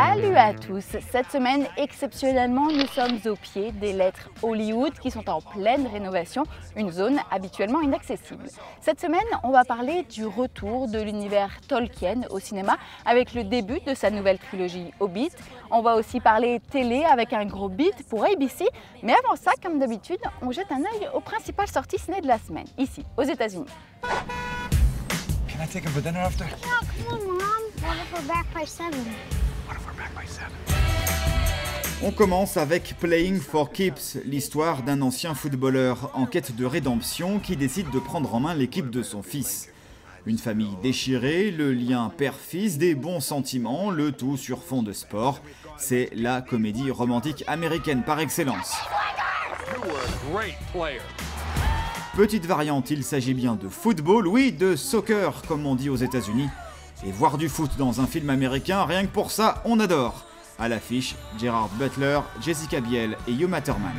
Salut à tous! Cette semaine, exceptionnellement, nous sommes au pied des Lettres Hollywood qui sont en pleine rénovation, une zone habituellement inaccessible. Cette semaine, on va parler du retour de l'univers Tolkien au cinéma avec le début de sa nouvelle trilogie Hobbit. On va aussi parler télé avec un gros beat pour ABC. Mais avant ça, comme d'habitude, on jette un œil aux principales sorties ciné de la semaine, ici, aux États-Unis. Can I take him for dinner after? No, come on, Mom. What if we're back by 7? What if we're back by 7? On commence avec Playing for Keeps, l'histoire d'un ancien footballeur en quête de rédemption qui décide de prendre en main l'équipe de son fils. Une famille déchirée, le lien père-fils, des bons sentiments, le tout sur fond de sport. C'est la comédie romantique américaine par excellence. Petite variante, il s'agit bien de football, oui, de soccer, comme on dit aux États-Unis. Et voir du foot dans un film américain, rien que pour ça, on adore. À l'affiche, Gerard Butler, Jessica Biel et Uma Thurman.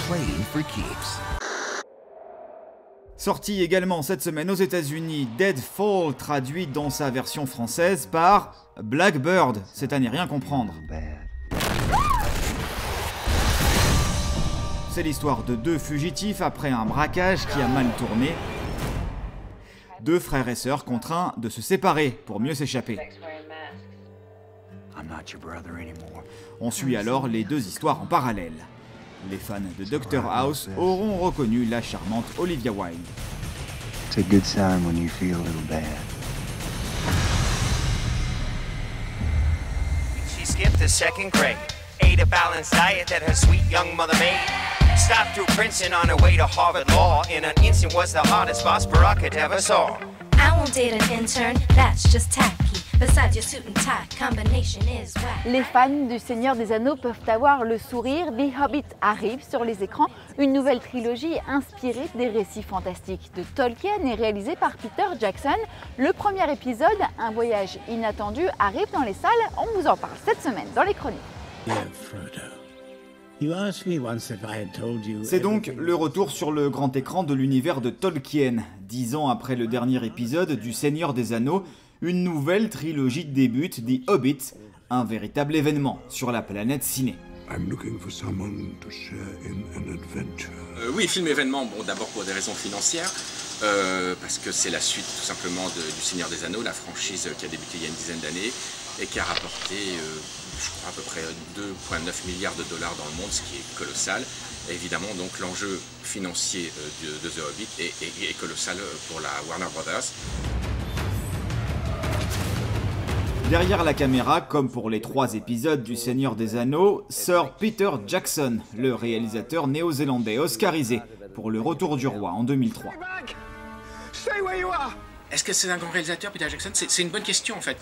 Playing for keeps. Sorti également cette semaine aux États-Unis, Deadfall, traduit dans sa version française par Blackbird, c'est à n'y rien comprendre. C'est l'histoire de deux fugitifs après un braquage qui a mal tourné. Deux frères et sœurs contraints de se séparer pour mieux s'échapper. On suit alors les deux histoires en parallèle. Les fans de Dr House auront reconnu la charmante Olivia Wilde. It's a good sign when you feel a little bad. She skipped the second grade, ate a balanced diet that her sweet young mother made. Stopped through Princeton on her way to Harvard Law. In an instant was the hottest boss Barack had ever saw. I won't date an intern, that's just tacky. Besides your suit and tie, combination is whack. Les fans du Seigneur des Anneaux peuvent avoir le sourire. The Hobbit arrive sur les écrans. Une nouvelle trilogie inspirée des récits fantastiques de Tolkien et réalisée par Peter Jackson. Le premier épisode, un voyage inattendu, arrive dans les salles. On vous en parle cette semaine dans les chroniques. C'est donc le retour sur le grand écran de l'univers de Tolkien. 10 ans après le dernier épisode du Seigneur des Anneaux, une nouvelle trilogie débute, The Hobbit, un véritable événement sur la planète ciné. Oui, film événement, bon, d'abord pour des raisons financières, parce que c'est la suite tout simplement du Seigneur des Anneaux, la franchise qui a débuté il y a une dizaine d'années et qui a rapporté, je crois, à peu près 2,9 milliards de dollars dans le monde, ce qui est colossal. Et évidemment, donc l'enjeu financier de The Hobbit est colossal pour la Warner Brothers. Derrière la caméra, comme pour les 3 épisodes du Seigneur des Anneaux, Sir Peter Jackson, le réalisateur néo-zélandais oscarisé pour Le Retour du Roi en 2003. Est-ce que c'est un grand réalisateur, Peter Jackson? C'est une bonne question en fait.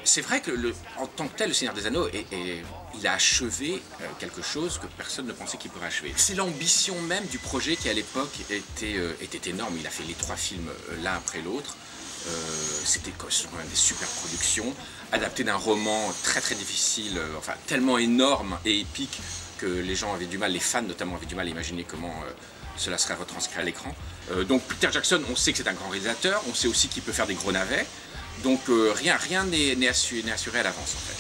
C'est vrai que en tant que tel, le Seigneur des Anneaux, il a achevé quelque chose que personne ne pensait qu'il pourrait achever. C'est l'ambition même du projet qui à l'époque était énorme. Il a fait les 3 films l'un après l'autre. C'était quand même des super productions, adaptées d'un roman très très difficile, enfin tellement énorme et épique que les gens avaient du mal, les fans notamment avaient du mal à imaginer comment cela serait retranscrit à l'écran. Donc Peter Jackson, on sait que c'est un grand réalisateur, on sait aussi qu'il peut faire des gros navets, donc rien n'est assuré à l'avance en fait.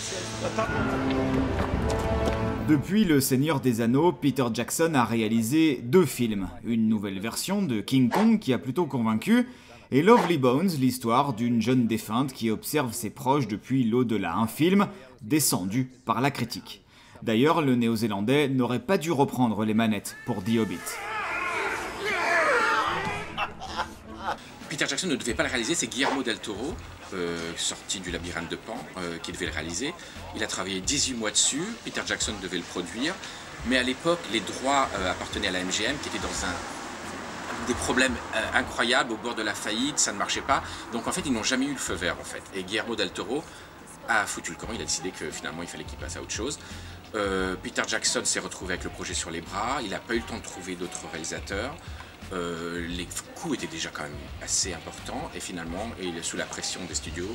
Depuis Le Seigneur des Anneaux, Peter Jackson a réalisé 2 films. Une nouvelle version de King Kong qui a plutôt convaincu, et Lovely Bones, l'histoire d'une jeune défunte qui observe ses proches depuis l'au-delà. Un film descendu par la critique. D'ailleurs, le néo-zélandais n'aurait pas dû reprendre les manettes pour The Hobbit. Peter Jackson ne devait pas le réaliser, c'est Guillermo del Toro, sorti du labyrinthe de Pan, qui devait le réaliser. Il a travaillé 18 mois dessus, Peter Jackson devait le produire, mais à l'époque, les droits appartenaient à la MGM, qui était dans des problèmes incroyables, au bord de la faillite, ça ne marchait pas. Donc en fait, ils n'ont jamais eu le feu vert en fait. Et Guillermo del Toro a foutu le camp, il a décidé que finalement il fallait qu'il passe à autre chose. Peter Jackson s'est retrouvé avec le projet sur les bras, il n'a pas eu le temps de trouver d'autres réalisateurs. Les coûts étaient déjà quand même assez importants et finalement, sous la pression des studios,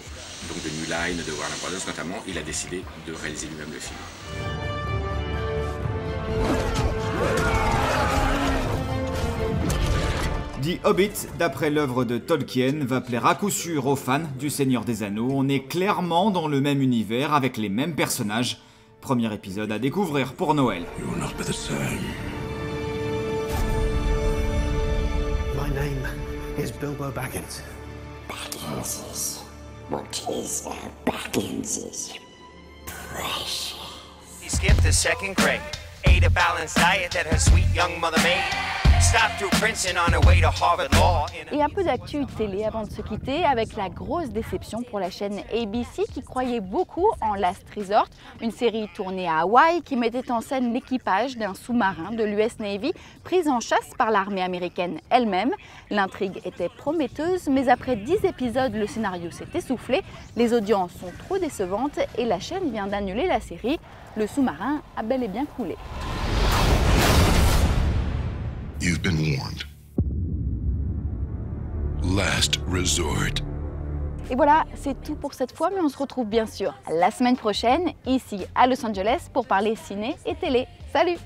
donc de New Line, de Warner Brothers notamment, il a décidé de réaliser lui-même le film. The Hobbit, d'après l'œuvre de Tolkien, va plaire à coup sûr aux fans du Seigneur des Anneaux. On est clairement dans le même univers, avec les mêmes personnages. Premier épisode à découvrir pour Noël. You will not be the same. My name is Bilbo Baggins. Bagginses. What is Bagginses? Precious. He skipped the second grade, ate a balanced diet that her sweet young mother made. Stopped through Princeton on her way to Harvard Law. Et un peu d'actu télé avant de se quitter avec la grosse déception pour la chaîne ABC qui croyait beaucoup en Last Resort, une série tournée à Hawaï qui mettait en scène l'équipage d'un sous-marin de l'US Navy pris en chasse par l'armée américaine elle-même. L'intrigue était prometteuse, mais après 10 épisodes, le scénario s'est essoufflé, les audiences sont trop décevantes et la chaîne vient d'annuler la série. Le sous-marin a bel et bien coulé. You've been warned. Last resort. Et voilà, c'est tout pour cette fois, mais on se retrouve bien sûr la semaine prochaine, ici à Los Angeles, pour parler ciné et télé. Salut!